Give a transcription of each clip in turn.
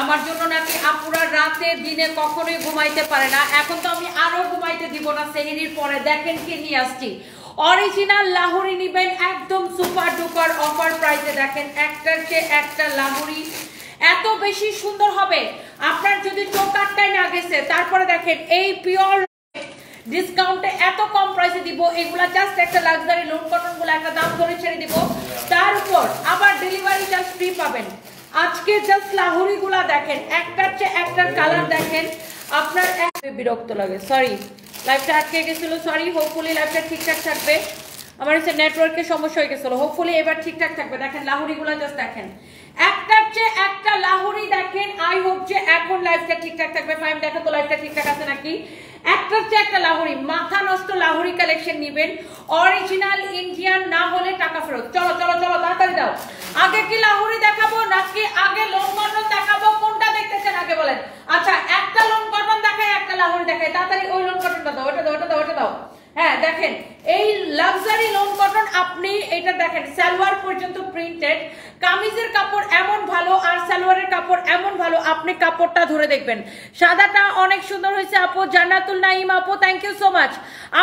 আমার জন্য নাকি আপুরা রাতে দিনে কখনোই ঘুমাইতে পারে না। এখন তো আমি আরো ঘুমাইতে দিব না সেহরির পরে। দেখেন কি নিয়ে আসছি, অরিজিনাল লাহোরি নিবেন একদম সুপার ডুপার অফার প্রাইসে। দেখেন একটার চেয়ে একটা লাহোরি এত বেশি সুন্দর হবে, আপনার যদি চোখ আটকায় না গেছে। তারপরে দেখেন এই পিওর ডিসকাউন্টে এত কম প্রাইসে দিব। এগুলা জাস্ট একটা লাক্সারি লোন কটন গুলো একটা দাম ধরে ছেড়ে দিব, তার উপর আবার ডেলিভারি চার্জ ফ্রি পাবেন। আজকে জাস্ট লাহোরি গুলা দেখেন একটার চেয়ে একটার কালার দেখেন। আপনার বিরক্ত লাগে, সরি লাইভটা আটকে গেছিল, সরি। হোপফুলি লাইভটা ঠিকঠাক থাকবে। আমার হচ্ছে নেটওয়ার্কের সমস্যা হয়ে গেছিল, হোপফুলি এবার ঠিকঠাক থাকবে। দেখেন লাহোরি গুলা জাস্ট দেখেন একটার চেয়ে একটা লাহোরি দেখেন। আই হোপ যে এখন লাইভটা ঠিকঠাক থাকবে। ফাইম দেখো তো লাইভটা ঠিকঠাক আছে নাকি। একটার চেয়ে একটা লাহোরি, মাথা নষ্ট লাহোরি কালেকশন নিবেন, অরিজিনাল ইন্ডিয়ান, না হলে টাকা ফেরত। চলো চলো চলো তাড়াতাড়ি দাও। আগে কি লাহোরি দেখাবো নাকি আগে লোন কটন দেখাবো, কোনটা দেখতেছেন আগে বলেন? আচ্ছা একটা লোন কটন দেখাই একটা লাহোরি দেখাই, তাড়াতাড়ি ওই লোন কটনটা দাও, ওটা দাও, ওটা দাও, ওটা দাও। হ্যাঁ দেখেন এই লাক্সারি লোন কটন, আপনি এটা দেখেন সালোয়ার পর্যন্ত প্রিন্টেড, কামিজের কাপড় এমন ভালো আর সালোয়ারের কাপড় এমন ভালো, আপনি কাপড়টা ধরে দেখবেন। সাদাটা অনেক সুন্দর হয়েছে আপু, জান্নাতুল নাইম আপু থ্যাংক ইউ সো মাচ।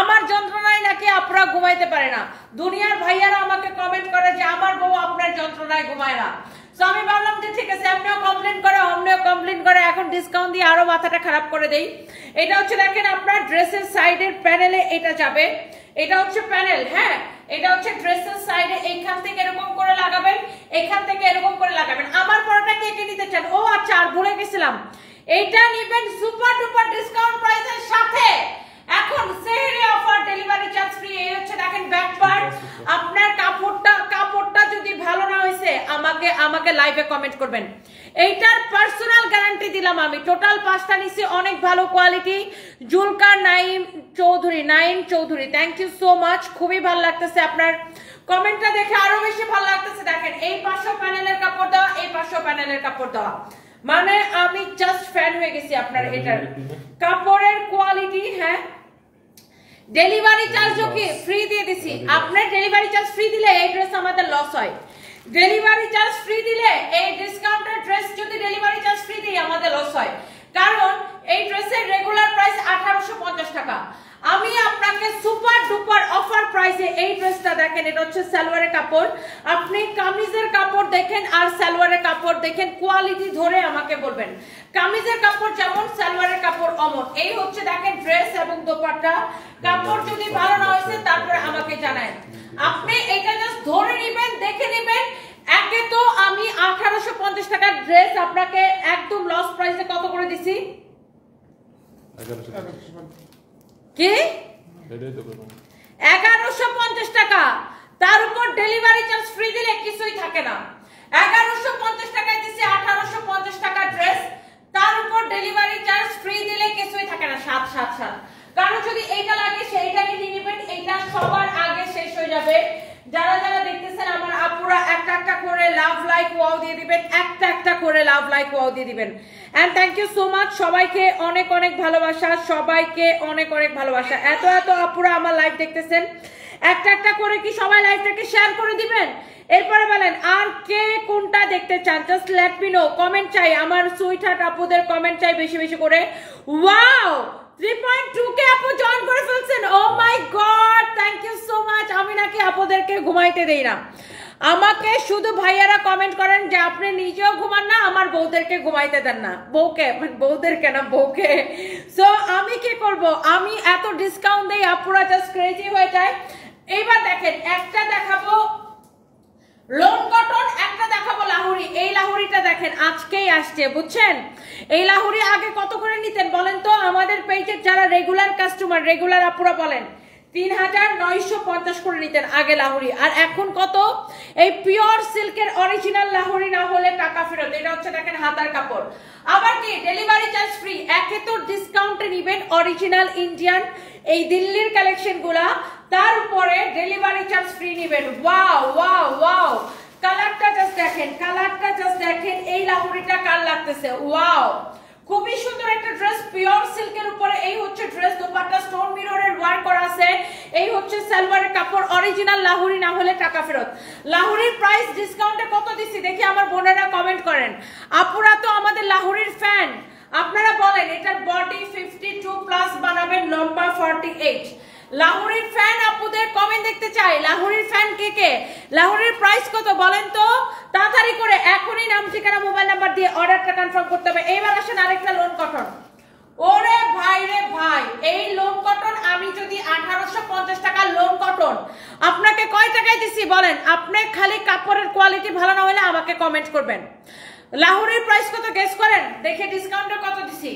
আমার যন্ত্রণায় নাকি আপনারা ঘুমাইতে পারে না, দুনিয়ার ভাইয়ারা আমাকে কমেন্ট করে যে আমার বউ আপনার যন্ত্রণায় ঘুমায় না। সো আমি ভাবলাম যে ঠিক আছে, আপনিও কমপ্লেন করে অমনিও কমপ্লেন করে, এখন ডিসকাউন্ট দিয়ে আরো মাথাটা খারাপ করে দেই। এটা হচ্ছে দেখেন আপনার ড্রেসের সাইডের প্যানেলে এটা যাবে, এটা হচ্ছে প্যানেল। হ্যাঁ এটা হচ্ছে ড্রেসের সাইডে, এইখান থেকে এরকম করে লাগাবেন, এখান থেকে এরকম করে লাগাবেন। আমার পরোটা কে কে নিতে চান? ও আচ্ছা আর ভুলে গেছিলাম, এইটা নিবেন সুপার ডুপার ডিসকাউন্ট প্রাইসের সাথে। এখন সেহরি অফার, ডেলিভারি চার্জ ফ্রি। এই হচ্ছে দেখেন ব্যাক পার্ট। আপনার কাপড়টা যদি ভালো না হইছে আমাকে লাইভে কমেন্ট করবেন। এইটার পার্সোনাল গ্যারান্টি দিলাম আমি। টোটাল 5টা নিছি, অনেক ভালো quality. Zulkar Naim Chowdhury thank you so much. খুবই ভালো লাগতেছে আপনার কমেন্টটা দেখে, আরো বেশি ভালো লাগতেছে। দেখেন এই পাশেও প্যানেলের কাপড় দেওয়া, এই পাশেও প্যানেলের কাপড় দেওয়া, মানে আমি জাস্ট ফ্যান হয়ে গেছি আপনার এটার কাপড়ের কোয়ালিটি। হ্যাঁ ডেলিভারি চার্জও কি ফ্রি দিয়ে দিছি। আপনার ডেলিভারি চার্জ ফ্রি দিলে এই ড্রেস আমাদের লস হয়। ডেলিভারি চার্জ ফ্রি দিলে এই ডিসকাউন্টের ড্রেস যদি ডেলিভারি চার্জ ফ্রি দিই আমাদের লস হয়, কারণ এই ড্রেসের রেগুলার প্রাইস 1850 টাকা। আমি আপনাকে সুপার ডুপার অফার প্রাইসে এই ড্রেসটা দেখেন। এটা হচ্ছে সালোয়ারের কাপড়, আপনি কামিজের কাপড় দেখেন আর সালোয়ারের কাপড় দেখেন, কোয়ালিটি ধরে আমাকে বলবেন। কামিজের কাপড় যেমন, সালোয়ারের কাপড় অমন। এই হচ্ছে দেখেন ড্রেস এবং দোপাট্টা। কাপড় যদি ভালো না হয়েছে তারপরে আমাকে জানায়। আপনি এটা জাস্ট ধরে নেবেন, দেখে নেবেন। একে তো আমি 1850 টাকার ড্রেস আপনাকে একদম লস প্রাইসে কত করে দিছি? কি 1150 টাকা, তার উপর ডেলিভারি চার্জ ফ্রি দিলে কিছুই থাকে না। 1150 টাকায় দিছি 1850 টাকা ড্রেস, তার উপর ডেলিভারি চার্জ ফ্রি দিলে কিছুই থাকে না। 777। কারণ যদি এইটা লাগে সেইটাকে নিয়ে নেবেন, এইটা সবার আগে শেষ হয়ে যাবে। যারা যারা দেখতেছেন আমার আপুরা একটা একটা করে লাভ লাইক ওয়াও দিয়ে দিবেন, একটা একটা করে লাভ লাইক ওয়াও দিয়ে দিবেন। And thank you so much, সবাইকে অনেক অনেক ভালোবাসা, সবাইকে অনেক অনেক ভালোবাসা। এত এত আপুরা আমার লাইভ দেখতেছেন, একটা একটা করে কি সবাই লাইভটাকে শেয়ার করে দিবেন। এরপরে বলেন আর কে কোনটা দেখতে চান, just let me no. Comment চাই, আমার সুইট হার্ট আপুদের কমেন্ট চাই বেশি বেশি করে। ওয়াও 3.2k আপু জয়েন করে ফেলছেন, oh my god thank you so much. আমি নাকি আপুদেরকে ঘুমাইতে দেই না, আমাকে শুধু ভাইয়ারা কমেন্ট করেন যে আপনি নিজেও ঘুমান না, আমার বউদেরকে ঘুমাইতে দেন না। বউদেরকে না, বউকে। সো আমি কি করব, আমি এত ডিসকাউন্ট দেই আপুরা জাস্ট ক্রেজি হয়ে যায়। এইবার দেখেন একটা দেখাবো লোন কটন, একটা দেখাবো লাহোরি। এই লাহোরিটা দেখেন আজকেই আসছে, বুঝছেন? এই লাহোরি আগে কত করে নিতেন বলেন তো? আমাদের পেজের যারা রেগুলার কাস্টমার, রেগুলার আপুরা বলেন 3950 করে নিতেন আগে লাহোরি। আর এখন কত? এই পিওর সিল্কের অরিজিনাল লাহোরি না হলে টাকা ফেরত। এটা হচ্ছে দেখেন হাতার কাপড়। আবার কি ডেলিভারি চার্জ ফ্রি। একে তো ডিসকাউন্টে নিবেন অরিজিনাল ইন্ডিয়ান এই দিল্লির কালেকশন গুলা, তার উপরে ডেলিভারি চার্জ ফ্রি নিবেন। ওয়াও ওয়াও ওয়াও, কালারটা জাস্ট দেখেন, কালারটা জাস্ট দেখেন। এই লাহোরিটা কার লাগতেছে? ওয়াও, খুবই সুন্দর একটা ড্রেস পিওর সিল্কের উপরে। এই হচ্ছে ড্রেস, দোপাট্টা স্টোন মিররের ওয়ার্ক করা আছে। এই হচ্ছে সালোয়ারের কাপড়, অরিজিনাল লাহোরি না হলে টাকা ফেরত। লাহোরির প্রাইস ডিসকাউন্টে কত দিচ্ছি দেখি আমার বোনেরা কমেন্ট করেন। আপুরা তো আমাদের লাহোরির ফ্যান আপনারা বলেন এটার বডি 52 প্লাস বানাবেন লম্বা 48 লাহোরির ফ্যান আপুদের কমেন্ট দেখতে চাই লাহোরির ফ্যান কে কে লাহোরির প্রাইস কত বলেন তো তাড়াতাড়ি করে এখনই নাম ঠিকানা মোবাইল নাম্বার দিয়ে অর্ডারটা কনফার্ম করতে হবে এইবার আসেন আরেকটা লোন কটন ওরে ভাই রে ভাই এই লোন কটন আমি যদি 1850 টাকা লোন কটন আপনাকে কয় টাকায় দিছি বলেন আপনি খালি কাপড়ের কোয়ালিটি ভালো না হলে আমাকে কমেন্ট করবেন লাহোরের প্রাইস কত গেস করেন দেখে ডিসকাউন্টে কত দিছি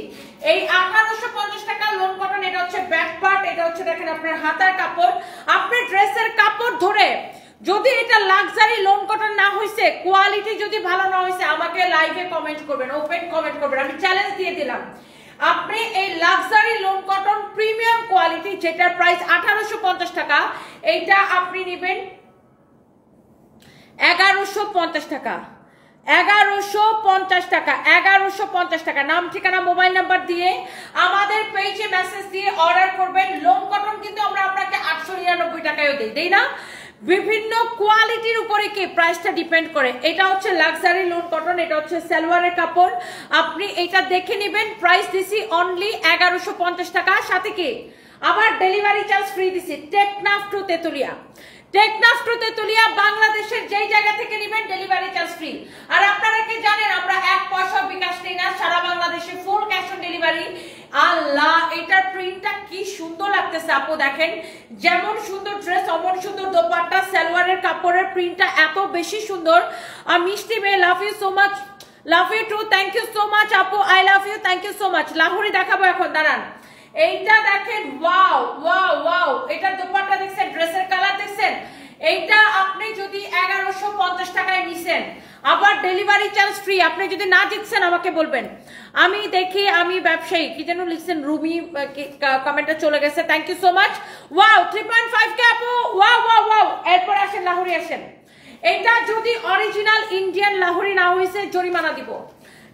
এই 1850 টাকা লোন কটন এটা হচ্ছে ব্যাক পার্ট এটা হচ্ছে দেখেন আপনার হাতার কাপড় আপনি ড্রেসের কাপড় ধরে যদি এটা লাক্সারি লোন কটন না হইছে কোয়ালিটি যদি ভালো না হইছে আমাকে লাইভে কমেন্ট করবেন ওপেন কমেন্ট করবেন আমি চ্যালেঞ্জ দিয়ে দিলাম আপনি এই luxury loan cotton premium quality যেটার প্রাইস 1850 টাকা এইটা আপনি নেবেন 1150 টাকা 1150 টাকা 1150 টাকা নাম ঠিকানা মোবাইল নাম্বার দিয়ে আমাদের পেজে মেসেজ দিয়ে অর্ডার করবেন লোন কটন কিন্তু আমরা আপনাকে 899 টাকায়ও দেই না বিভিন্ন কোয়ালিটির উপরে কি প্রাইসটা ডিপেন্ড করে এটা হচ্ছে লাক্সারি লোন কটন এটা হচ্ছে সালোয়ারের কাপড় আপনি এটা দেখে নেবেন প্রাইস দিছি অনলি 1150 টাকা সাথে কি আবার ডেলিভারি চার্জ ফ্রি দিছি টেকনাফ টু তেতুলিয়া বাংলাদেশের যেই জায়গা থেকে নেবেন ডেলিভারি চার্জ ফ্রি আর আপনারা কি জানেন আমরা 1 পয়সা বিকাশ নেই না সারা বাংলাদেশে ফুল ক্যাশ অন ডেলিভারি আল্লাহ এটার প্রিন্টটা কি সুন্দর লাগতেছে আপু দেখেন যেমন সুন্দর ড্রেস অমন সুন্দর দোপাট্টা সালোয়ারের কাপড়ের প্রিন্টটা এত বেশি সুন্দর আর মিষ্টি মেয়ে love you so much love you too thank you so much আপু I love you thank you so much Lahori দেখাবো এখন দাঁড়ান এইটা দেখেন ওয়াও ওয়াও ওয়াও এটার দোপাট্টা দেখছেন ড্রেসের কালার দেখছেন এইটা আপনি যদি 1150 টাকায় নিছেন আবার ডেলিভারি চার্জ ফ্রি আপনি যদি না জিতছেন আমাকে বলবেন আমি দেখি আমি ব্যবসায়ী কি যেন লিখছেন রুমি কমেন্টে চলে গেছে thank you so much wow 3.5 কে আপু ওয়াও ওয়াও ওয়াও এরপর আসেন লাহোরি আসেন এটা যদি অরিজিনাল ইন্ডিয়ান লাহোরি না হইছে জরিমানা দিব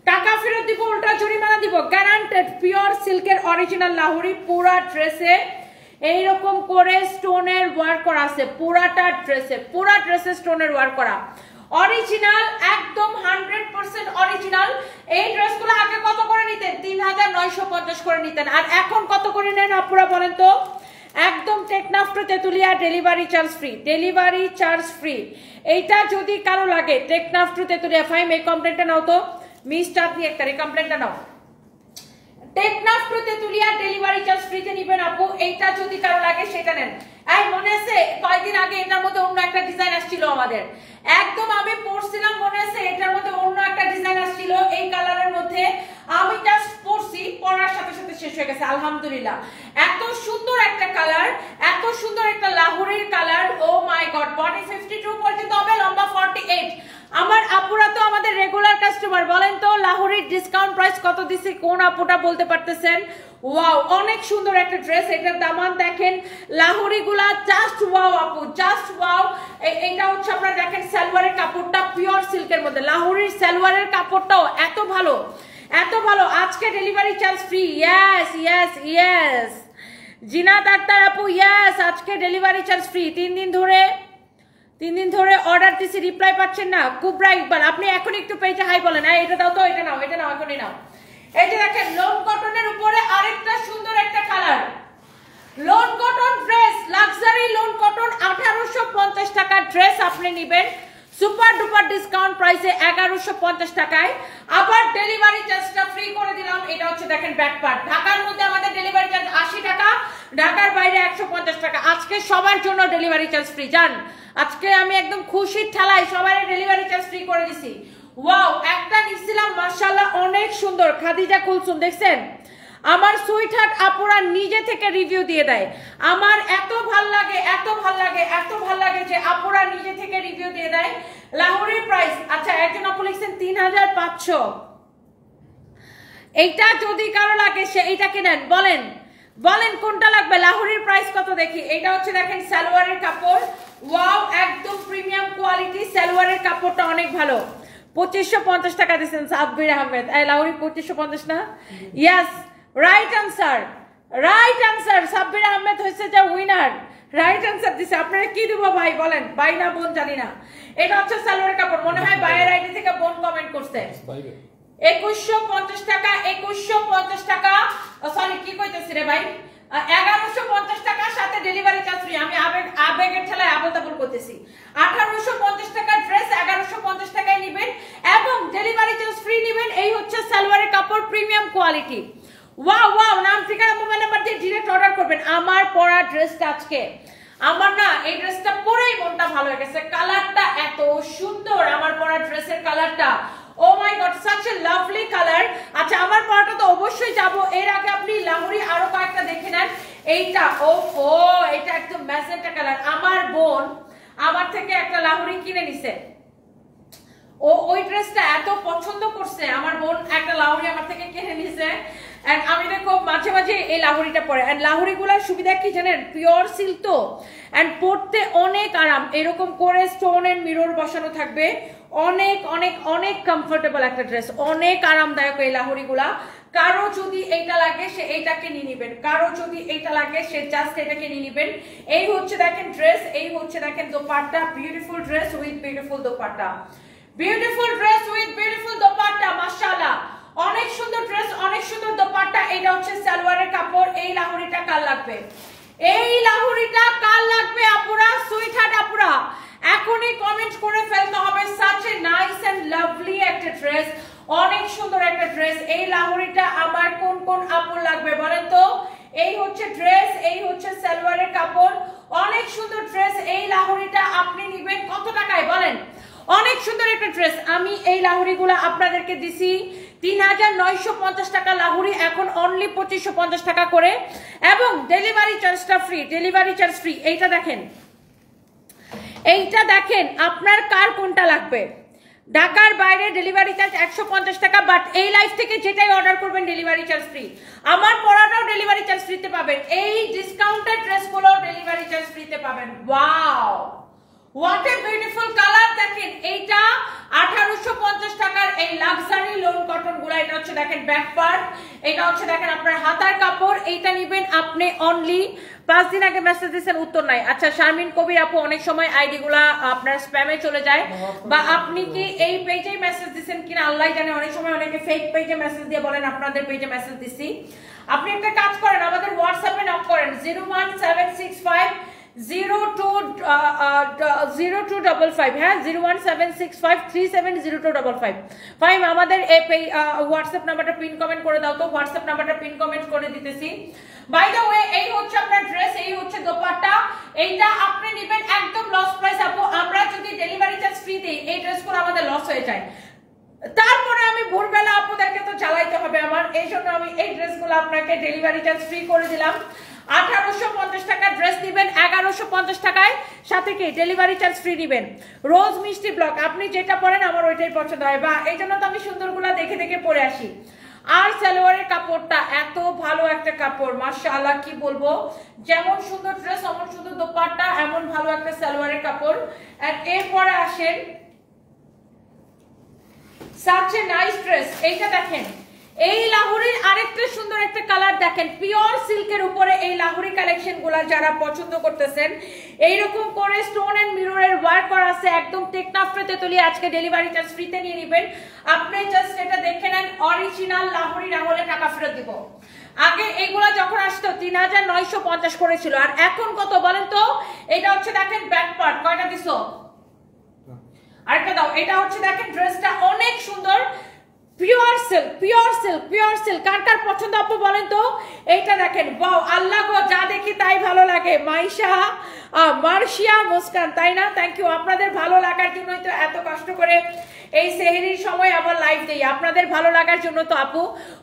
টাকা ফেরত দিব উল্টা জরিমানা দিব গ্যারান্টেড পিওর সিল্কের অরিজিনাল লাহোরি পুরা ড্রেসে এইরকম করে স্টোনের ওয়ার্ক করা আছে পুরা ড্রেসে স্টোনের ওয়ার্ক করা অরিজিনাল একদম 100% অরিজিনাল এই ড্রেসগুলো আগে কত করে নিতেন 3950 করে নিতেন আর এখন কত করে নেন আপুরা বলেন তো একদম Teknaf to Tetulia delivery charge free এইটা যদি কারো লাগে টেকনাফ টু তেতুলিয়া ফাইম এই কমপ্লেন্টটা নাও তো মিস্টার দিয়ে একটা কমপ্লেন্টটা now Teknaf to Tetulia delivery charge ফ্রিতে নিবেন আপু এইটা যদি কারো লাগে সেটা নেন এই মনে আছে কয়েকদিন আগে এটার মধ্যে অন্য একটা ডিজাইন আসছিল আমাদের একদম আমি পরছিলাম মনে আছে এটার মধ্যে অন্য একটা ডিজাইন আসছিল এই কালারের মধ্যে আমি জাস্ট পরছি পরার সাথে সাথে শেষ হয়ে গেছে আলহামদুলিল্লাহ এত সুন্দর একটা কালার এত সুন্দর একটা লাহোরির colour O my god body 52 পর্যন্ত হবে লম্বা 48 আমার আপুরা তো আমাদের রেগুলার কাস্টমার বলেন তো লাহোরির ডিসকাউন্ট প্রাইস কত দিছি কোন আপুটা বলতে পারতেছেন ওয়াও অনেক সুন্দর একটা ড্রেস এটার দামান দেখেন লাহোরিগুলা জাস্ট ওয়াও আপু জাস্ট ওয়াও এটা হচ্ছে আপনারা দেখেন সালোয়ারের কাপড়টা পিওর সিল্কের মধ্যে লাহোরির সালোয়ারের কাপড়টাও এত ভালো আজকে delivery charge free yes Zinat Akter আপু ইয়েস আজকে ডেলিভারি চার্জ ফ্রি 3 দিন ধরে অর্ডার দিছি রিপ্লাই পাচ্ছেন না কুবরা ইকবাল আপনি এখন একটু পেজে হাই বলেন এটা দাও তো এটা নাও এখনই নাও এই যে দেখেন লোন কটনের উপরে আরেকটা সুন্দর একটা colour loan cotton dress luxury loan cotton 1850 টাকা ড্রেস আপনি নেবেন সুপার ডুপার ডিসকাউন্ট প্রাইসে 1150 টাকায় আবার ডেলিভারি চার্জটা ফ্রি করে দিলাম এটা হচ্ছে দেখেন ব্যাক পার্ট ঢাকার মধ্যে আমাদের ডেলিভারি চার্জ 80 টাকা ঢাকার বাইরে 150 টাকা আজকে সবার জন্য ডেলিভারি চার্জ ফ্রি জান আজকে আমি একদম খুশির ঠেলায় সবার ডেলিভারি চার্জ ফ্রি করে দিছি ওয়াও একটা নিছিলাম মাশাআল্লাহ অনেক সুন্দর খাদিজা কুলসুম দেখছেন আমার সুইট হার্ট আপুরা নিজে থেকে রিভিউ দিয়ে দেয় আমার এত ভাল লাগে যে আপুরা নিজে থেকে রিভিউ দিয়ে দেয় লাহোরির প্রাইস আচ্ছা একজন আপু লিখছেন 3500 এইটা যদি কারো লাগে সে এইটাকে নেন বলেন কোনটা লাগবে লাহোরির প্রাইস কত দেখি এটা হচ্ছে দেখেন সালোয়ারের কাপড় ওয়াও একদম প্রিমিয়াম কোয়ালিটি সালোয়ারের কাপড়টা অনেক ভালো 2550 টাকা দিয়েছেন সাব্বির আহমেদ এই লাহোরি 2550 না yes right answer Sabbir Ahmed হয়েছে যে উইনার রাইট আনসার দিছে আপনারা কি দিব ভাই বলেন ভাই না বোন জানি না এটা হচ্ছে সালোয়ারের কাপড় মনে হয় বাইরের আইডি থেকে বোন কমেন্ট করছে 2150 টাকা, 2150 টাকা, সরি কি কইতেছি রে ভাই, 1150 টাকার সাথে ডেলিভারি চার্জ ফ্রি। আমি আবেগের ঠেলায় আবল তাবল করতেছি। 1850 টাকার ড্রেস 1150 টাকায় নেবেন এবং ডেলিভারি চার্জ ফ্রি নেবেন। এই হচ্ছে সালোয়ারের কাপড়, প্রিমিয়াম কোয়ালিটি। ওয়াও ওয়াও, নাম ঠিকানা মোবাইল নাম্বার দিয়ে ডিরেক্ট অর্ডার করবেন। আমার পরা ড্রেসটা আজকে আমার না এই ড্রেসটা পরেই মনটা ভালো হয়ে গেছে। কালারটা এত সুন্দর, আমার পরা ড্রেসের কালারটা, oh my god, such a lovely colour. আচ্ছা আমার পরাটা তো অবশ্যই যাব, এর আগে আপনি লাহোরি আরো কয়েকটা দেখে নেন। এইটা ওফো, এটা একদম ম্যাজেন্টা কালার। আমার বোন আমার থেকে একটা লাহোরি কিনে নিছে, ও ওই ড্রেসটা এত পছন্দ করছে, আমার বোন একটা লাহোরি আমার থেকে কিনে নিছে। এন্ড আমি দেখো মাঝে মাঝে এই লাহোরিটা পরে। এন্ড লাহোরিগুলোর সুবিধা কি জানেন, পিওর সিল্ক তো, এন্ড পরতে অনেক আরাম। এরকম করে স্টোন এন্ড মিরর বসানো থাকবে, অনেক অনেক অনেক কমফোর্টেবল একটা ড্রেস, অনেক আরামদায়ক এই লাহোরিগুলা। কারো যদি এইটা লাগে সে এইটাকে নিয়ে নিবেন, কারো যদি এইটা লাগে সে জাস্ট এটাকে নিয়ে নিবেন। এই হচ্ছে দেখেন ড্রেস, এই হচ্ছে দেখেন dupatta, beautiful dress with beautiful dupatta, beautiful dress with beautiful dupatta, মাশাআল্লাহ অনেক সুন্দর ড্রেস, অনেক সুন্দর দোপাট্টা। এটা হচ্ছে সালোয়ারের কাপড়। এই লাহোরিটা কার লাগবে, এই লাহোরিটা কার লাগবে আপুরা, সুইট হার্ট আপুরা এখনই কমেন্ট করে ফেলতে হবে। Such a nice and lovely একটা ড্রেস, অনেক সুন্দর একটা ড্রেস। এই লাহোরিটা আমার কোন কোন আপুর লাগবে বলেন তো। এই হচ্ছে ড্রেস, এই হচ্ছে সালোয়ারের কাপড়, অনেক সুন্দর ড্রেস। এই লাহোরিটা আপনি নেবেন কত টাকায় বলেন, অনেক সুন্দর একটা ড্রেস। আমি এই লাহোরিগুলো আপনাদেরকে দিছি 3950 টাকা লাহোরি, এখন অনলি 2550 টাকা করে, এবং ডেলিভারি চার্জটা ফ্রি, ডেলিভারি চার্জ ফ্রি। এইটা দেখেন, এইটা দেখেন আপনার কার কোনটা লাগবে। ঢাকার বাইরে ডেলিভারি চার্জ 150 টাকা, বাট এই লাইফ থেকে যেটাই অর্ডার করবেন ডেলিভারি চার্জ ফ্রি। আমার পরাটাও ডেলিভারি চার্জ ফ্রিতে পাবেন, এই ডিসকাউন্টেড ড্রেসগুলো ডেলিভারি চার্জ ফ্রিতে পাবেন। Wow what a beautiful colour, দেখেন এইটা 1850 টাকার এই লাক্সারি লোন কটন গুলা। এটা হচ্ছে দেখেন ব্যাক পার্ট, এটা হচ্ছে দেখেন আপনার হাতার কাপড়। এইটা নেবেন আপনি অনলি 5 দিন আগে মেসেজ দিয়েছেন উত্তর নাই। আচ্ছা শারমিন কবির আপু, অনেক সময় আইডি গুলা আপনার স্প্যামে চলে যায়, বা আপনি কি এই পেজে মেসেজ দিয়েছেন কিনা আল্লাহ জানে। অনেক সময় অনেকে ফেক পেজে মেসেজ দিয়ে বলেন আপনাদের পেজে মেসেজ দিছি। আপনি একটা কাজ করেন, আমাদের হোয়াটসঅ্যাপে নক করেন 01765 0255, হ্যাঁ 01765370255। ফাইম আমাদের হোয়াটসঅ্যাপ নাম্বারটা পিন কমেন্ট করে দাও তো, হোয়াটসঅ্যাপ নাম্বারটা পিন কমেন্ট করে দিতেছি। বাই দ্য ওয়ে এই হচ্ছে আপনার ড্রেস, এই হচ্ছে দোপাট্টা। এইটা আপনি নেবেন একদম লস প্রাইস আপু। আমরা যদি ডেলিভারি চার্জ ফ্রি দিই এই ড্রেসগুলো আমাদের লস হয়ে যায়, তারপরে আমি ভোরবেলা আপনাদেরকে তো চালাইতে হবে আমার, এই জন্য আমি এই ড্রেসগুলো আপনাকে ডেলিভারি চার্জ ফ্রি করে দিলাম। 1850 টাকার ড্রেস দিবেন 1150 টাকায়, সাথে কি ডেলিভারি চার্জ ফ্রি দিবেন। রোজ মিষ্টি ব্লক, আপনি যেটা পরেন আমার ওইটাই পছন্দ হয়, বা এই জন্য তো আমি সুন্দরগুলা দেখে দেখে পরে আসি। আর সালোয়ারের কাপড়টা এত ভালো একটা কাপড়, মাশাআল্লাহ কি বলবো, যেমন সুন্দর ড্রেস অমন সুন্দর দোপাট্টা, এমন ভালো একটা সালোয়ারের কাপড়। আর এরপরে আসেন such a nice dress, এইটা দেখেন, এই লাহোরির আরেকটা সুন্দর একটা কালার দেখেন, পিওর সিল্কের উপরে এই লাহোরি কালেকশন গুলা যারা পছন্দ করতেছেন, এইরকম করে স্টোন এন্ড মিররের ওয়ার্ক করা আছে, একদম টেকনাফে তুলি। আজকে ডেলিভারি চার্জ ফ্রিতে নিয়ে নেবেন। আপনি জাস্ট এটা দেখে নেন, অরিজিনাল লাহোরি না হলে টাকা ফেরত দিব। আগে এইগুলা যখন আসতো 3950 করেছিল, আর এখন কত বলেন তো। এটা হচ্ছে দেখেন ব্যাক পার্ট, কয়টা দিছো আরেকটা দাও। এটা হচ্ছে দেখেন ড্রেসটা অনেক সুন্দর, pure silk, pure silk, pure silk. কার কার পছন্দ আপু বলেন তো। এইটা দেখেন, ওয়াও আল্লাহ গো, যা দেখি তাই ভালো লাগে। মাইশা, মার্শিয়া, মুস্কান, তাই না? Thank you. আপনাদের ভালো লাগার জন্যই তো এত কষ্ট করে এই সেহরির সময় আবার লাইভ দেই, আপনাদের ভালো লাগার জন্য তো আপু।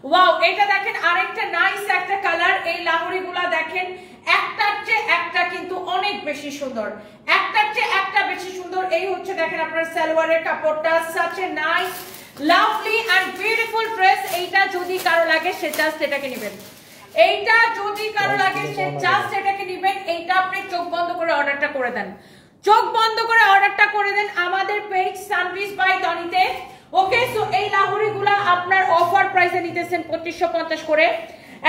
ওয়াও এটা দেখেন আরেকটা নাইস একটা কালার। এই লাহোরি গুলা দেখেন একটার চেয়ে একটা কিন্তু অনেক বেশি সুন্দর, একটার চেয়ে একটা বেশি সুন্দর। এই হচ্ছে দেখেন আপনার সালোয়ারের কাপড়টা, such a nice lovely and beautiful dress. এইটা যদি কারো লাগে সে জাস্ট এটাকে নেবেন, এইটা যদি কারো লাগে সে জাস্ট এটাকে নেবেন। এইটা আপনি চোখ বন্ধ করে অর্ডারটা করে দেন, চোখ বন্ধ করে অর্ডারটা করে দেন আমাদের পেজ সার্ভিস বাই দনিতে। ওকে, সো এই লাহোরি গুলা আপনার অফার প্রাইসে নিতেছেন 2550 করে,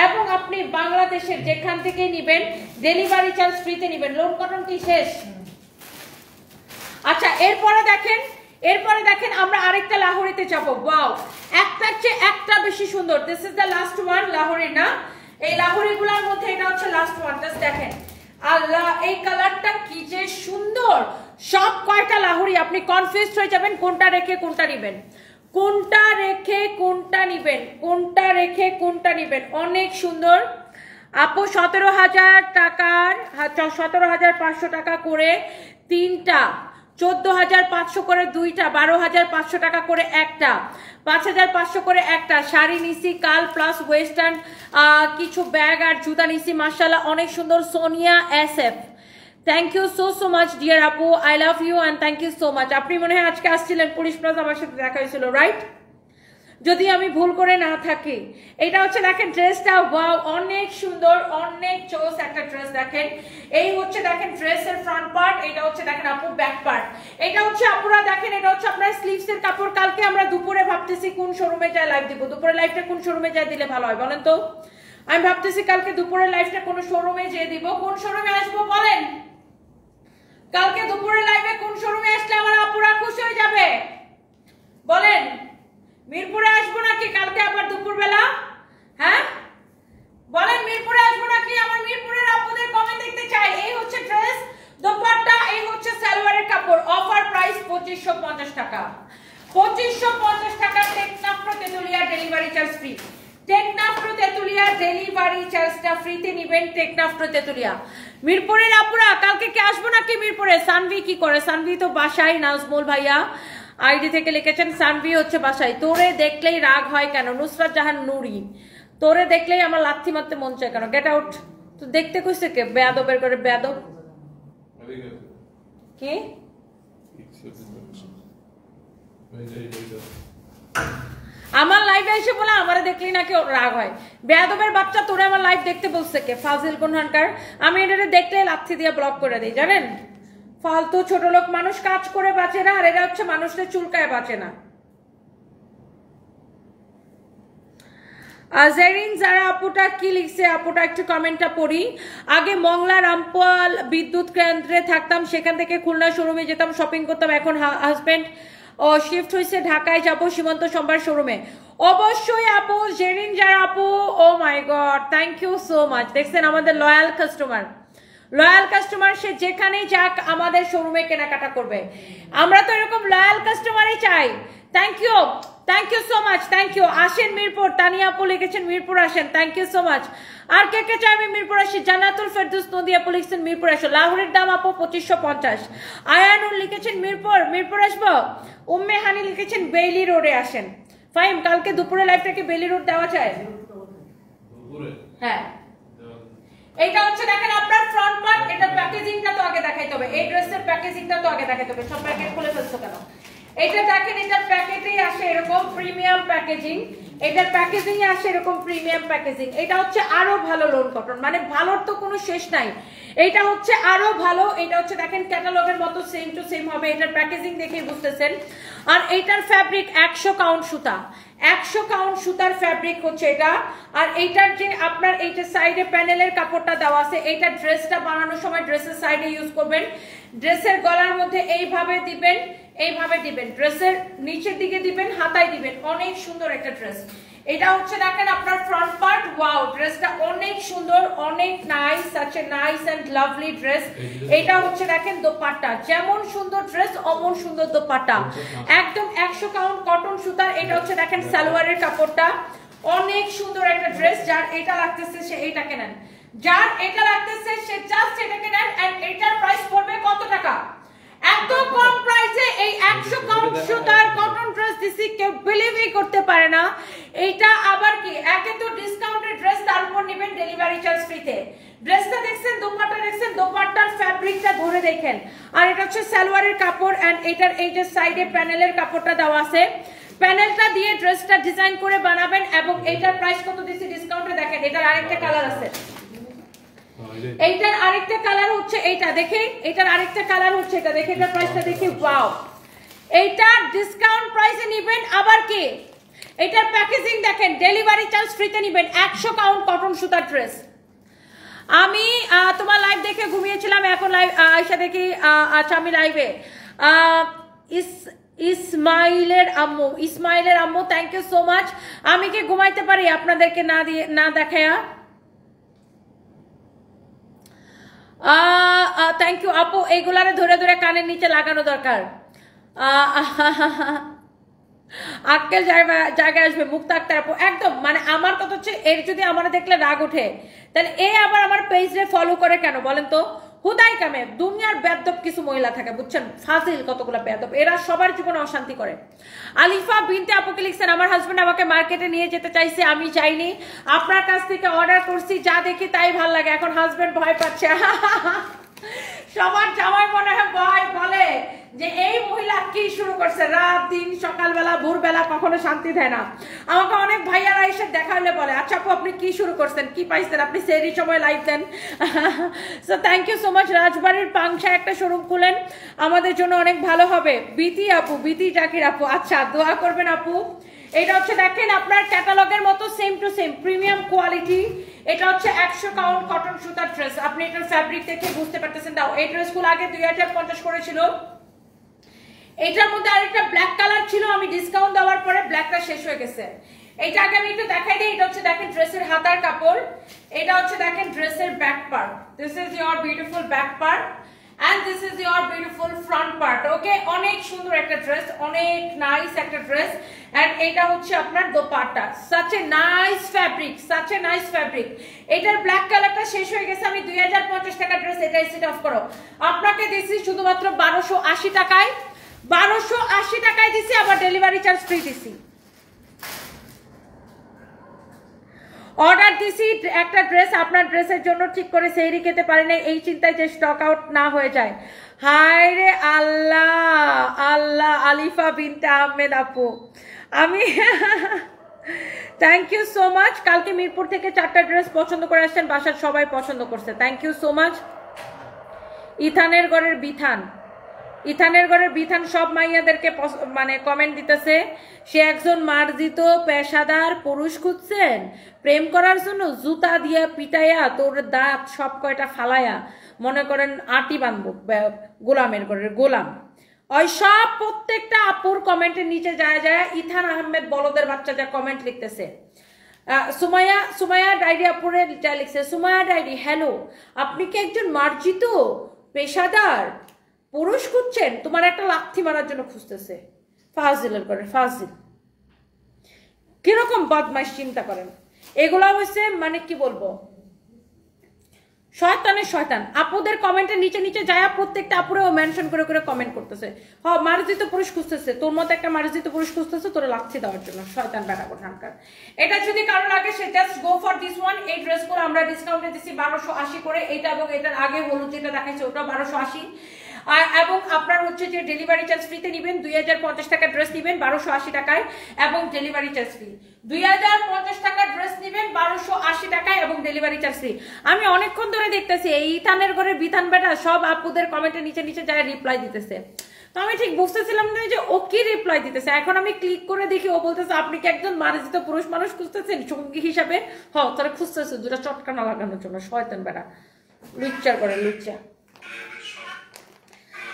এবং আপনি বাংলাদেশের যেখান থেকে নেবেন ডেলিভারি চার্জ ফ্রিতে নেবেন। লোন কটন কি শেষ? আচ্ছা এরপরে দেখেন এরপরে দেখেন আমরা আরেকটা লাহোরিতে যাবো। ওয়াও, একটার চেয়ে একটা বেশি সুন্দর। This is the last one Lahori না, এই লাহোরি গুলার মধ্যে এটা হচ্ছে লাস্ট ওয়ান। জাস্ট দেখেন, আল্লাহ এই কালারটা কি যে সুন্দর। সব কয়টা লাহোরি আপনি কনফিউজড হয়ে যাবেন কোনটা রেখে কোনটা নিবেন, কোনটা রেখে কোনটা নিবেন, কোনটা রেখে কোনটা নিবেন। অনেক সুন্দর আপু, 17,000 টাকার 17,500 টাকা করে তিনটা, 14,500 করে দুইটা, 12,500 টাকা করে একটা, 5,500 করে একটা শাড়ি নিছি কাল, প্লাস ওয়েস্টার্ন কিছু ব্যাগ আর জুতা নিছি। মাশাআল্লাহ অনেক সুন্দর। Sonia SF, thank you so much dear আপু, I love you and thank you so much. আপনি মনে হয় আজকে আসছিলেন পুলিশ প্লাজা, আমার সাথে দেখা হয়েছিল রাইট, যদি আমি ভুল করে না থাকি। এটা হচ্ছে দেখেন ড্রেসটা, ওয়াও অনেক সুন্দর, অনেক চোস একটা ড্রেস। দেখেন এই হচ্ছে দেখেন ড্রেসের ফ্রন্ট পার্ট, এটা হচ্ছে দেখেন আপু ব্যাক পার্ট। এটা হচ্ছে আপুরা দেখেন, এটা হচ্ছে আপনার স্লিভস এর কাপড়। কালকে আমরা দুপুরে ভাবতেছি কোন শোরুমে যায় লাইভ দিব, দুপুরে লাইভটা কোন শোরুমে যায় দিলে ভালো হয় বলেন তো? আমি ভাবতেছি কালকে দুপুরে লাইভটা কোন শোরুমে যেয়ে দিব। কোন শোরুমে আসবো বলেন? কালকে দুপুরে লাইভে কোন শোরুমে আসলে আমার আপুরা খুশি হয়ে যাবে বলেন? মিরপুরে আসবো নাকি কালকে আবার দুপুরবেলা? হ্যাঁ বলেন, মিরপুরে আসবো নাকি? আমার মিরপুরের আপুদের কমেন্ট দেখতে চাই। এই হচ্ছে ড্রেস, দোপাট্টা, এই হচ্ছে সালোয়ারের কাপড়। অফার প্রাইস 2550 টাকা, 2550 টাকা। Teknaf Tetulia delivery charge free, Teknaf Tetulia delivery চার্জটা ফ্রিতে নিবেন। টেকনাফ তেতুলিয়া মিরপুরের আপুরা কালকে কে আসবো নাকি মিরপুরে? সানভি কি করে? সানভি তো বাসায়। নাজমুল ভাইয়া আইডি থেকে লিখেছেন সানভি হচ্ছে বাসায়। তোরে দেখলেই রাগ হয় কেন? নুসরাত জাহান নুরি, তোরে দেখলেই আমার লাথি মারতে মন চায় কেন? Get out. তো দেখতে কইছে কে? বেয়াদবের করে বেয়াদব কি? আমার লাইভে এসে বলে আমারে দেখলেই নাকি রাগ হয়। বেয়াদবের বাচ্চা, তোরে আমার লাইভ দেখতে বলছে কে? ফাজিল গুনহানকার। আমি এটা দেখলে লাথি দিয়ে ব্লক করে দিই জানেন। ফালতু ছোট লোক মানুষ, কাজ করে বাঁচে না, আর এরা হচ্ছে মানুষের চুলকায় বাঁচে না। জেরিন যারা আপুটা কি লিখছে, আপুটা একটু কমেন্টটা পড়ি। আগে মংলা রামপাল বিদ্যুৎ কেন্দ্রে থাকতাম, সেখান থেকে খুলনা শোরুমে যেতাম, শপিং করতাম। এখন হাজবেন্ড শিফট হয়েছে ঢাকায়, যাবো সীমান্ত সম্ভার শোরুমে। অবশ্যই আপু, জেরিন যারা আপু, oh my god thank you so much. দেখছেন আমাদের লয়াল কাস্টমার, লয়াল কাস্টমার, সে যেখানেই যাক আমাদের শোরুমে কেনাকাটা করবে। আমরা তো এরকম লয়াল কাস্টমারই চাই। Thank you so much, thank you. আসেন মিরপুর, তানিয়া আপু লিখেছেন মিরপুর আসেন, থ্যাংক ইউ সো মাচ। আর কে কে চাই আমি মিরপুর আসি? জান্নাতুল ফেরদৌস নদী আপু লিখেছেন মিরপুর আসো। লাহোরের দাম আপু 2550। আয়ানুল লিখেছেন মিরপুর আসবো। উম্মে হানি লিখেছেন বেইলি রোডে আসেন। ফাইম, কালকে দুপুরে লাইভটাকে বেইলি রোড দেওয়া যায়? হ্যাঁ। এইটা হচ্ছে দেখেন আপনার ফ্রন্ট পার্ট, এটা প্যাকেজিংটা তো আগে দেখাইতে হবে। এই ড্রেসের প্যাকেজিংটা তো আগে দেখাইতে হবে। সব প্যাকেট খুলে ফেলছো কেন? এটা দেখেন, এটার প্যাকেটেই আসে এরকম প্রিমিয়াম প্যাকেজিং, এটার প্যাকেজিং এ আসে এরকম প্রিমিয়াম প্যাকেজিং। এটা হচ্ছে আরো ভালো লোন কটন, মানে ভালোর তো কোনো শেষ নাই। এটা হচ্ছে আরো ভালো। এটা হচ্ছে দেখেন ক্যাটালগের মতো সেম টু সেম হবে, এটার প্যাকেজিং দেখেই বুঝতেছেন। আর এইটার ফ্যাব্রিক 100 কাউন্ট সুতা, 100 কাউন্ট সুতার ফ্যাব্রিক হচ্ছে এটা। আর এইটার যে আপনার এইটা সাইডে প্যানেলের কাপড়টা দেওয়া আছে, এইটা ড্রেসটা বানানোর সময় ড্রেসের সাইডে ইউজ করবেন। ড্রেসের গলার মধ্যে এইভাবে দিবেন, এইভাবে দিবেন, ড্রেসের নিচের দিকে দিবেন, হাতায় দিবেন। অনেক সুন্দর একটা ড্রেস। এটা হচ্ছে দেখেন আপনার ফ্রন্ট পার্ট। ওয়াও, ড্রেসটা অনেক সুন্দর, অনেক nice, such a nice and lovely dress. এটা হচ্ছে দেখেন দোপাট্টা, যেমন সুন্দর ড্রেস অমন সুন্দর দোপাট্টা, একদম 100 কাউন্ট কটন সুতার। এটা হচ্ছে দেখেন সালোয়ারের কাপড়টা, অনেক সুন্দর একটা ড্রেস। যার এটা লাগতেছে সে এইটা কেনেন, যার এটা লাগতেছে সে জাস্ট এটা কেনেন। এন্ড এটার প্রাইস পড়বে কত টাকা? এত কম প্রাইসে এই 100 কাউন্ট সুতার কটন ড্রেস দিছি, কেউ বিলিভই করতে পারে না। এইটা আবার কি, একে তো ডিসকাউন্টেড ড্রেস, তার উপর নেবেন ডেলিভারি চার্জ ফ্রিতে। ড্রেসটা দেখছেন, দোপাট্টা দেখছেন, দোপাট্টার ফ্যাব্রিকটা ধরে দেখেন। আর এটা হচ্ছে সালোয়ারের কাপড়। এন্ড এটার এই যে সাইডে প্যানেলের কাপড়টা দেওয়া আছে, প্যানেলটা দিয়ে ড্রেসটা ডিজাইন করে বানাবেন। এবং এইটার প্রাইস কত দিছি ডিসকাউন্টে? দেখেন এটার আরেকটা কালার আছে, এইটার আরেকটা কালার হচ্ছে এইটা, দেখে এটার আরেকটা কালার হচ্ছে এটা, দেখে এটার প্রাইসটা দেখি। ওয়াও, এইটা ডিসকাউন্ট প্রাইসে নেবেন। আবার কি, এটার প্যাকেজিং দেখেন, ডেলিভারি চার্জ ফ্রিতে নেবেন। 100 কাউন্ট কটন সুতার ড্রেস। আমি তোমার লাইভ দেখে ঘুমিয়েছিলাম, এখন লাইভ আয়শা দেখি। আচ্ছা, আমি লাইভে ইসমাইলের আম্মু থ্যাংক ইউ সো মাচ। আমি কি ঘুমাইতে পারি আপনাদেরকে না দেখায়া? থ্যাংক ইউ আপু, এইগুলারে ধরে ধরে কানের নিচে লাগানো দরকার। আক্কেল জায়গায় আসবে মুক্তা আক্তার আপু, একদম। মানে আমার কথা হচ্ছে, এর যদি আমার দেখলে রাগ ওঠে তাহলে এ আবার আমার পেজে ফলো করে কেন বলেন তো? হুদাই কামে দুনিয়ার বেদব কিছু মহিলা থাকে বুঝছেন, ফাজিল কতগুলো বেদব, এরা সবার জীবনে অশান্তি করে। আলিফা বিনতে আপুকে লিখছেন, আমার হাজবেন্ড আমাকে মার্কেটে নিয়ে যেতে চাইছে, আমি চাইনি, আপনার কাছ থেকে অর্ডার করছি, যা দেখি তাই ভাল লাগে, এখন হাজবেন্ড ভয় পাচ্ছে। সবার জামাই মনে হয় ভয়, বলে যে এই মহিলা কি শুরু করছে, রাত দিন সকালবেলা ভোরবেলা কখনো শান্তি দেয় না। আমাকে অনেক ভাইয়ারা এসে দেখা হলে বলে, আচ্ছা আপু আপনি কি শুরু করছেন, কি পাইছেন, আপনি সেই সময় লাইভ দেন। So thank you so much. রাজবাড়ির পাংশা একটা শোরুম খুলেন, আমাদের জন্য অনেক ভালো হবে। বিতি জাকির আপু, আচ্ছা দোয়া করবেন আপু। এটা হচ্ছে দেখেন আপনার ক্যাটালগের মতো same to same premium quality. এটা হচ্ছে 100 কাউন্ট কটন সুতার ড্রেস, আপনি এটার ফ্যাব্রিক দেখে বুঝতে পারতেছেন। দাও, এই ড্রেসগুলো আগে 2050 করেছিল। এটার মধ্যে আরেকটা ব্ল্যাক কালার ছিল, আমি ডিসকাউন্ট দেওয়ার পরে ব্ল্যাকটা শেষ হয়ে গেছে। এটা আগে আমি একটু দেখাই দিই। এটা হচ্ছে দেখেন ড্রেসের হাতার কাপড়, এটা হচ্ছে দেখেন ড্রেসের back part. This is your beautiful back part and this is your beautiful front part. ওকে, অনেক সুন্দর একটা ড্রেস, অনেক নাইস একটা ড্রেস। এন্ড এটা হচ্ছে আপনার dupatta, such a nice fabric, such a nice fabric। এটার ব্ল্যাক কালারটা শেষ হয়ে গেছে, আমি 2050 টাকা ড্রেস, এটা সেট অফ করো। আপনাকে দিছি শুধুমাত্র 1280 টাকায়, 1280 টাকায় দিছি, আবার ডেলিভারি চার্জ ফ্রি দিছি। অর্ডার দিছি একটা ড্রেস, আপনার ড্রেসের জন্য ঠিক করে সেহরি খেতে পারি না, এই চিন্তায় যে স্টক আউট না হয়ে যায়। হায় রে আল্লাহ আল্লাহ। আলিফা বিনতে আহমেদ আপু, আমি থ্যাংক ইউ সো মাচ। কালকে মিরপুর থেকে 4টা ড্রেস পছন্দ করে আসছেন, বাসার সবাই পছন্দ করছে, থ্যাংক ইউ সো মাচ। ইথানের ঘরের বিথান সব মাইয়াদেরকে মানে কমেন্ট দিতেছে, সে একজন মার্জিত পেশাদার পুরুষ খুঁজছেন প্রেম করার জন্য, জুতা দিয়া পিটাইয়া তোর দাঁত সব কয়টা ফালাইয়া মনে করেন আটি বাঁধবো, গোলামের ঘরের গোলাম। ওই সব প্রত্যেকটা আপুর কমেন্টের নিচে যায় ইথান আহমেদ বলদের বাচ্চা যা কমেন্ট লিখতেছে। সুমাইয়া ডায়েরি আপুরে যা লিখছে, সুমাইয়া ডায়েরি, হ্যালো, আপনি কি একজন মার্জিত পেশাদার পুরুষ খুঁজছেন, তোমার একটা লাথি মারার জন্য খুঁজতেছে। ফাজিলের করে ফাজিল, কিরকম বদমাইশ চিন্তা করেন। এগুলা হচ্ছে মানে কি বলবো, শয়তানের শয়তান। আপুদের কমেন্টের নিচে যায় প্রত্যেকটা আপুরে ও মেনশন করে করে কমেন্ট করতেছে, মার্জিত পুরুষ খুঁজতেছে, তোর মতো একটা মার্জিত পুরুষ খুঁজতেছে তোরা লাথি দেওয়ার জন্য, শয়তান বেটা কোথাকার। এটা যদি কারো লাগে সে just go for this one. এই ড্রেসগুলো আমরা ডিসকাউন্টে দিচ্ছি 1280 করে, এটা এবং এটার আগে হলুদ যেটা দেখাইছে ওটা 1280। এবং আপনার হচ্ছে যে ডেলিভারি চার্জ ফ্রিতে নিবেন, 2050 টাকা ড্রেস নিবেন 1280 টাকায় এবং ডেলিভারি চার্জ ফ্রি। 2050 টাকা ড্রেস নিবেন 1280 টাকায় এবং ডেলিভারি চার্জ ফ্রি। আমি অনেকক্ষণ ধরে দেখতেছি এই ইথানের ঘরের বিধান বেটা সব আপুদের কমেন্টের নিচে যায় রিপ্লাই দিতেছে, তো আমি ঠিক বুঝতেছিলাম না যে ও কি রিপ্লাই দিতেছে। এখন আমি ক্লিক করে দেখি ও বলতেছে, আপনি কি একজন মার্জিত পুরুষ মানুষ খুঁজতেছেন সঙ্গী হিসাবে? তারা খুঁজতেছে দুটা চটকানা লাগানোর জন্য, শয়তান বেটা, লুচ্চার করে লুচ্চা।